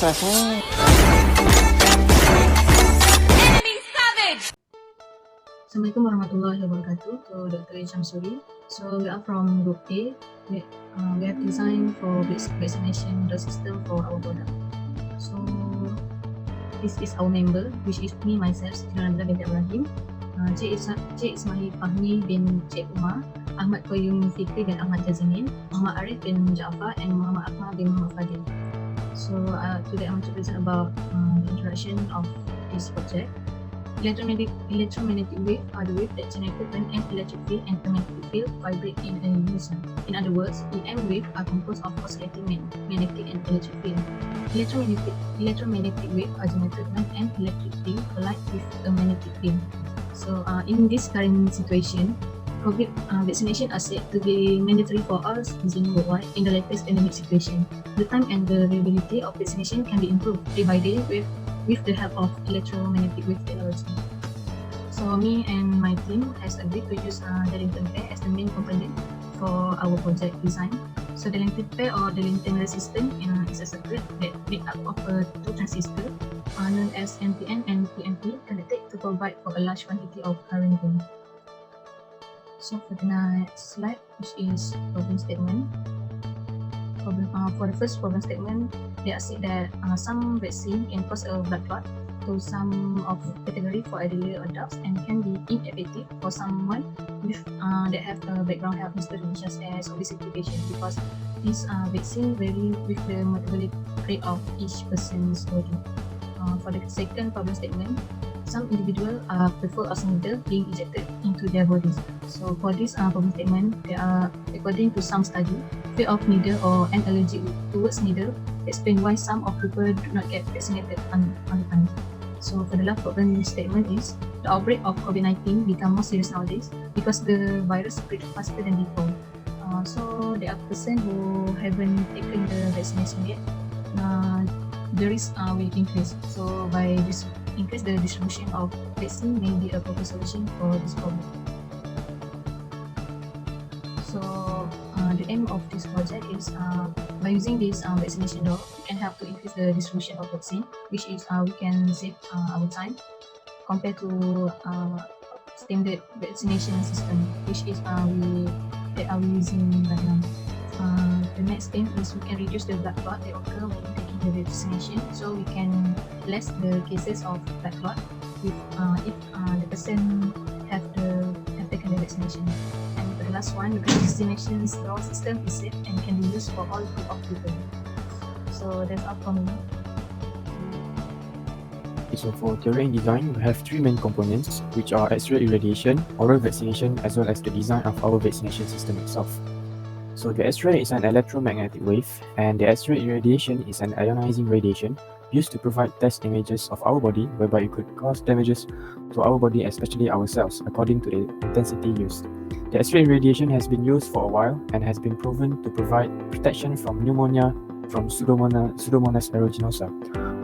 Assalamualaikum warahmatullahi wabarakatuh. To Dr. Shamsuri. So we are from Group A. We have designed for vaccination the system for our product. So this is our member, which is me myself, NABILAH binti RAHIM. ISMAIL FAHMI bin UMAR, Ahmad Qayyum Fikri dan Ahmad Jazimin, Muhammad ARIF bin JAFFAR, and Muhammad AKMAL bin FADHIL. So today I want to present about the introduction of this project. Electromagnetic wave are the wave that generated when an electric field and a magnetic field vibrate in a unison. In other words, EM waves are composed of oscillating magnetic and electric field. Electromagnetic waves are generated when an electric field collides with a magnetic field. So in this current situation, COVID vaccination are said to be mandatory for all citizens worldwide in the latest pandemic situation. The time and the reliability of vaccination can be improved day by day with the help of electromagnetic wave technology. So me and my team has agreed to use the lantern pair as the main component for our project design. So the lantern pair or the lantern resistant is a circuit that made up of two transistors known as NPN and PNP connected to provide for a large quantity of current gain. So for the next slide, which is problem statement. For the first problem statement, they are said that some vaccine can cause a blood clot to some of category for elderly adults and can be ineffective for someone with that have a background health history such as obesity patient, because this vaccine vary with the metabolic rate of each person's body. For the second problem statement, some individuals prefer a needle being injected into their bodies. So for this problem statement, there are, according to some study, fear of needle or an allergy towards needle explain why some of people do not get vaccinated on the time. So for the last problem statement is the outbreak of COVID-19 become more serious nowadays because the virus spread faster than before. So there are persons who haven't taken the vaccination yet. The risk will increase. So by this increase the distribution of vaccine may be a proper solution for this problem. So the aim of this project is by using this vaccination door, we can help to increase the distribution of vaccine, which is we can save our time compared to standard vaccination system, which is we using right now. The next aim is we can reduce the blood clot that occur when taking the vaccination, so we can less the cases of blood clot if the person have taken the vaccination. And for the last one, the vaccination system is safe and can be used for all group of people. So that's all from me. So for theory and design, we have three main components, which are X-ray irradiation, oral vaccination, as well as the design of our vaccination system itself. So the X-ray is an electromagnetic wave, and the X-ray irradiation is an ionizing radiation used to provide test images of our body, whereby it could cause damages to our body, especially our cells, according to the intensity used. The X-ray irradiation has been used for a while and has been proven to provide protection from pneumonia from Pseudomonas aeruginosa.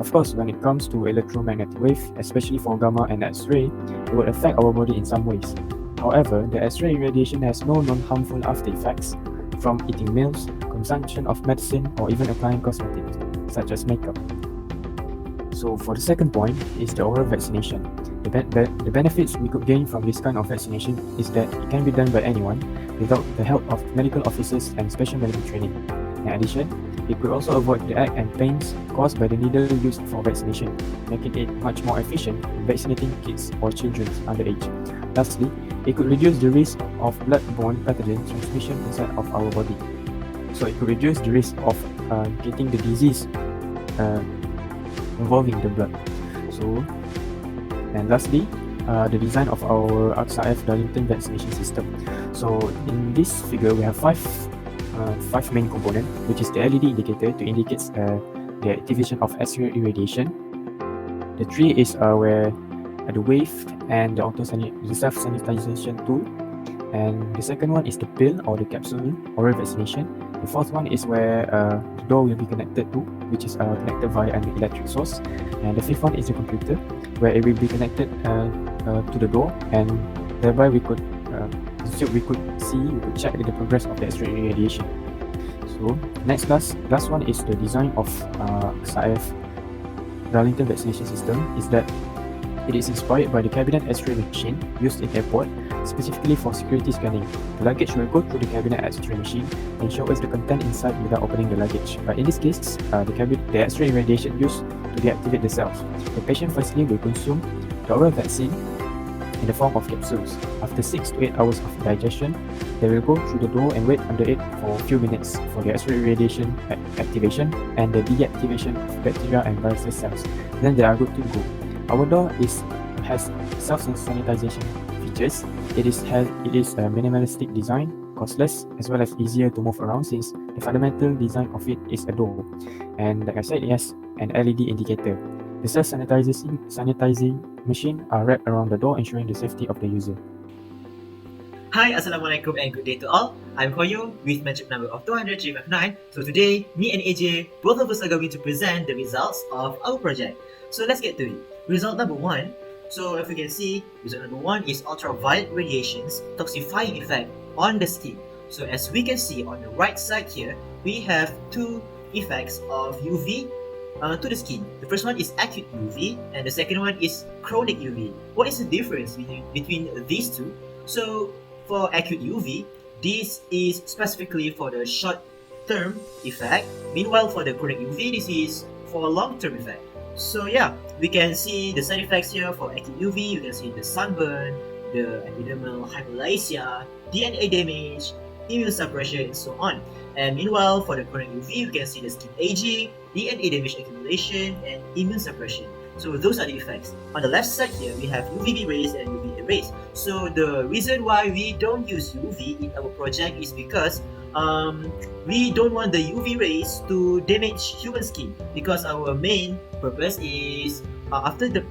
Of course, when it comes to electromagnetic wave, especially for gamma and X-ray, it will affect our body in some ways. However, the X-ray irradiation has no known harmful after effects from eating meals, consumption of medicine, or even applying cosmetics, such as makeup. So for the second point is the oral vaccination. The benefits we could gain from this kind of vaccination is that it can be done by anyone without the help of medical officers and special medical training. In addition, it could also avoid the ache and pains caused by the needle used for vaccination, making it much more efficient in vaccinating kids or children underage. Lastly, it could reduce the risk of blood-borne pathogen transmission inside of our body. So it could reduce the risk of getting the disease involving the blood. So, and lastly, the design of our AXA-F Darlington vaccination system. So in this figure, we have five main components, which is the LED indicator to indicate the activation of X-ray irradiation. The tree is where the wave and the self-sanitization tool. And the second one is the pill or the capsule oral vaccination. The fourth one is where the door will be connected to, which is connected via an electric source. And the fifth one is the computer, where it will be connected to the door, and thereby we could check the progress of the X-ray irradiation. So last one is the design of AXA-F Darlington vaccination system is that it is inspired by the cabinet X-ray machine used in airport, specifically for security scanning. The luggage will go through the cabinet X-ray machine and show us the content inside without opening the luggage. But in this case, the X-ray radiation used to deactivate the cells. The patient firstly will consume the oral vaccine in the form of capsules. After 6 to 8 hours of digestion, they will go through the door and wait under it for a few minutes for the X-ray radiation activation and the deactivation of bacteria and viruses cells. Then they are good to go. Our door has self-sanitization features. It is a minimalistic design, costless, as well as easier to move around since the fundamental design of it is a door. And like I said, it has an LED indicator. The self-sanitizing machine are wrapped around the door, ensuring the safety of the user. Hi, Assalamualaikum and good day to all. I'm Qayyum with metric number of 200,359. So today, me and AJ, both of us are going to present the results of our project. So let's get to it. Result number 1. So if you can see, result number 1 is ultraviolet radiations toxifying effect on the skin. So as we can see on the right side here, we have two effects of UV to the skin. The first one is acute UV and the second one is chronic UV. What is the difference between these two? So for acute UV, this is specifically for the short-term effect. Meanwhile, for the chronic UV, this is for a long-term effect. So yeah, we can see the side effects here for acute UV. You can see the sunburn, the epidermal hyperplasia, DNA damage, immune suppression, and so on. And meanwhile, for the chronic UV, you can see the skin aging, DNA damage accumulation, and immune suppression. So those are the effects. On the left side here, we have UVB rays and UVA rays. So the reason why we don't use UV in our project is because we don't want the UV rays to damage human skin, because our main purpose is after the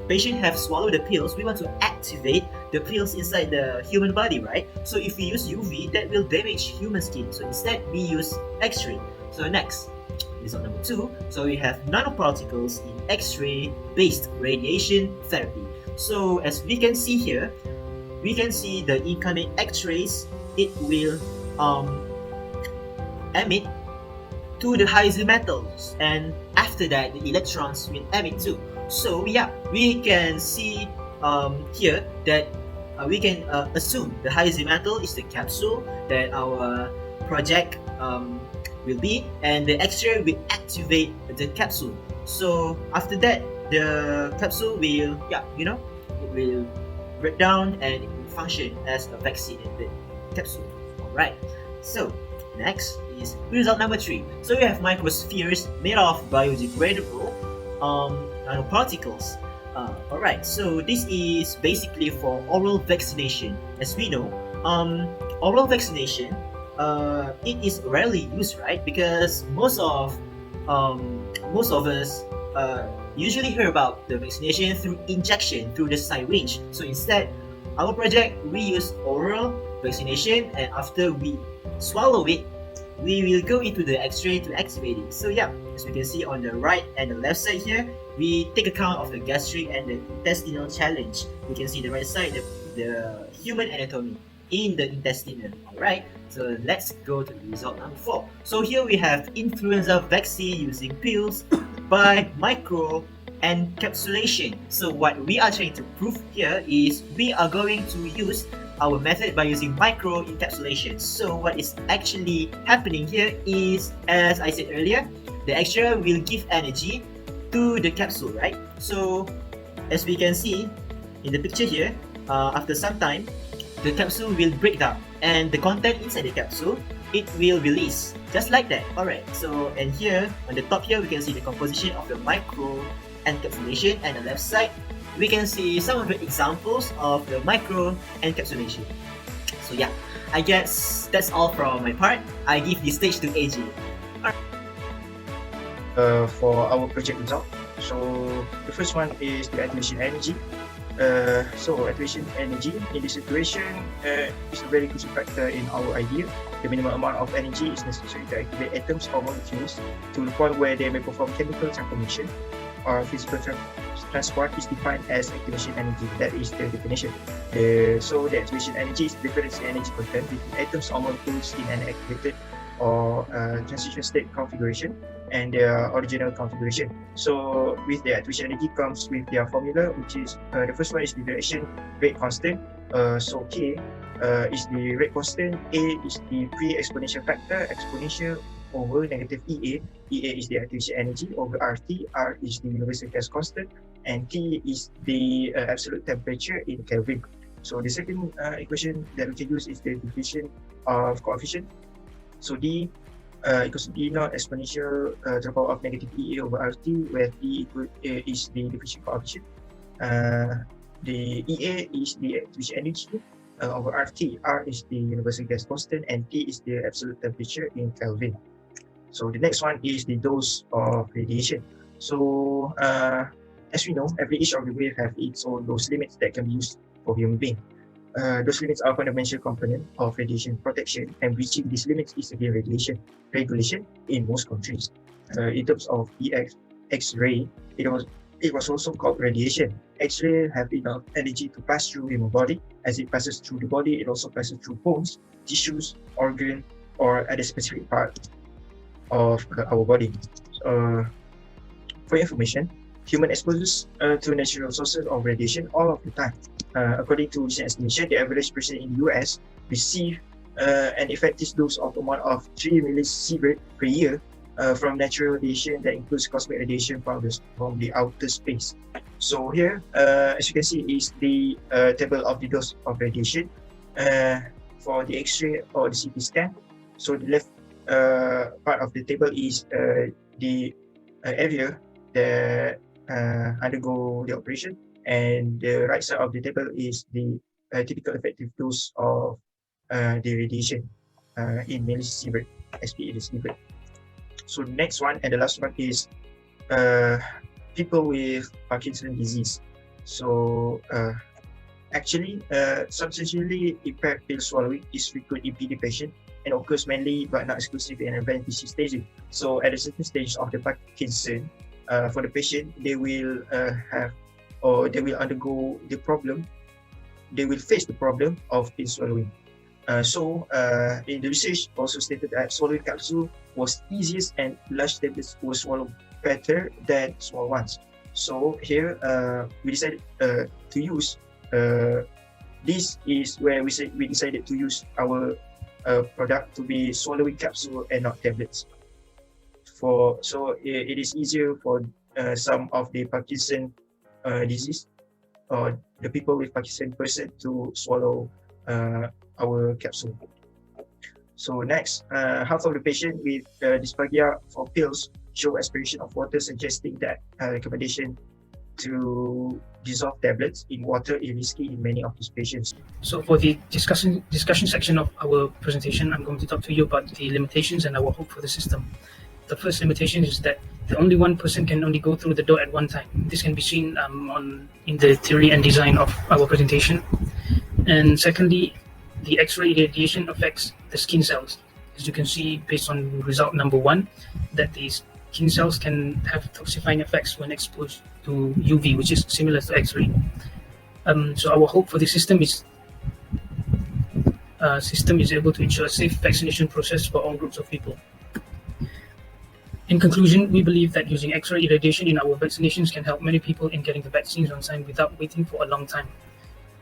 patient have swallowed the pills, we want to activate the pills inside the human body, right? So if we use UV, that will damage human skin. So instead, we use X-ray. So next, result number 2. So we have nanoparticles in X-ray based radiation therapy. So as we can see here, we can see the incoming X-rays. It will emit to the high-Z metals, and after that, the electrons will emit too. So yeah, we can see here that we can assume the high-Z metal is the capsule that our project will be, and the X-ray will activate the capsule. So after that, the capsule will, it will break down and it will function as a vaccinated capsule. Alright, so next is result number 3. So we have microspheres made of biodegradable nanoparticles. Alright, so this is basically for oral vaccination. As we know, oral vaccination it is rarely used, right? Because most of us usually hear about the vaccination through injection through the syringe. So instead, our project, we use oral vaccination, and after we swallow it, we will go into the X-ray to activate it. So yeah, as we can see on the right and the left side here, we take account of the gastric and the intestinal challenge. You can see the right side, the human anatomy in the intestinal. Alright, so let's go to result number 4. So here we have influenza vaccine using pills by micro encapsulation. So what we are trying to prove here is we are going to use our method by using micro encapsulation. So what is actually happening here is, as I said earlier, the X-ray will give energy to the capsule, right? So as we can see in the picture here, after some time, the capsule will break down and the content inside the capsule, it will release just like that. Alright, so and here on the top here, we can see the composition of the micro encapsulation, and the left side we can see some of the examples of the micro encapsulation. So yeah, I guess that's all from my part. I give the stage to AJ. For our project result, so the first one is the activation energy. So activation energy in this situation is a very crucial factor in our idea. The minimum amount of energy is necessary to activate atoms or molecules to the point where they may perform chemical transformation or physical transport is defined as activation energy. That is the definition. So the activation energy is the difference in energy content between atoms or molecules in an activated or transition state configuration and their original configuration. So with the activation energy comes with their formula, which is the first one is the direction rate constant. So K is the rate constant, A is the pre-exponential factor, exponential over negative EA. EA is the activation energy over RT, R is the universal gas constant, and T is the absolute temperature in Kelvin. So the second equation that we can use is the diffusion of coefficient. So D equals to D naught exponential to the power of negative EA over RT, where T is the diffusion coefficient. The EA is the activation energy over RT, R is the universal gas constant, and T is the absolute temperature in Kelvin. So the next one is the dose of radiation. So as we know, each of the wave have its own dose limits that can be used for human being. Those limits are fundamental component of radiation protection, and reaching these limits is again radiation regulation in most countries. In terms of X-ray, it was also called radiation. X-ray have enough energy to pass through human body. As it passes through the body, it also passes through bones, tissues, organ, or at a specific part of our body. For information, human exposes to natural sources of radiation all of the time. According to recent estimation, the average person in the US receive an effective dose of amount of 3 millisievert per year from natural radiation that includes cosmic radiation from the outer space. So here, as you can see, is the table of the dose of radiation for the X-ray or the CT scan. So the left part of the table is the area that undergo the operation, and the right side of the table is the typical effective dose of the radiation in millisievert, SPE sievert. So the next one and the last one is people with Parkinson's disease. So actually, substantially impaired pill swallowing is frequent in PD patient and occurs mainly but not exclusively in advanced disease staging. So at a certain stage of the Parkinson, for the patient, they will they will undergo the problem. They will face the problem of pill swallowing. In the research also stated that swallowing capsule was easiest and large tablets were swallowed better than small ones. So here we decided to use this is where we decided to use our product to be swallowing capsule and not tablets. So it is easier for some of the Parkinson disease or the people with Parkinson person to swallow our capsule. So next, half of the patient with dysphagia for pills show aspiration of water, suggesting that recommendation to dissolve tablets in water is risky in many of these patients. So for the discussion section of our presentation, I'm going to talk to you about the limitations and our hope for the system. The first limitation is that only one person can only go through the door at one time. This can be seen in the theory and design of our presentation. And secondly, the X-ray radiation affects the skin cells. As you can see, based on result number 1, that these skin cells can have toxifying effects when exposed to UV, which is similar to X-ray. So our hope for the system is able to ensure a safe vaccination process for all groups of people. In conclusion, we believe that using X-ray irradiation in our vaccinations can help many people in getting the vaccines on time without waiting for a long time.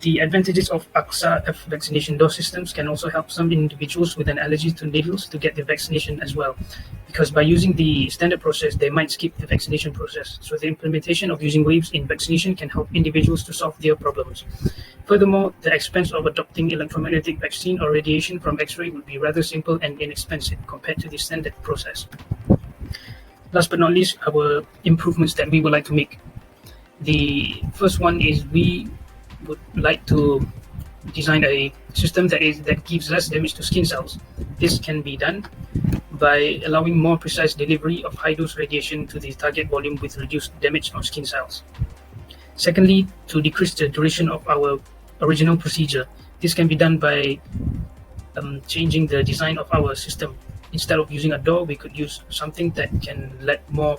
The advantages of AXA F vaccination dose systems can also help some individuals with an allergy to needles to get the vaccination as well, because by using the standard process, they might skip the vaccination process. So the implementation of using waves in vaccination can help individuals to solve their problems. Furthermore, the expense of adopting electromagnetic vaccine or radiation from X-ray would be rather simple and inexpensive compared to the standard process. Last but not least, our improvements that we would like to make. The first one is we would like to design a system that gives less damage to skin cells. This can be done by allowing more precise delivery of high-dose radiation to the target volume with reduced damage on skin cells. Secondly, to decrease the duration of our original procedure. This can be done by changing the design of our system. Instead of using a door, we could use something that can let more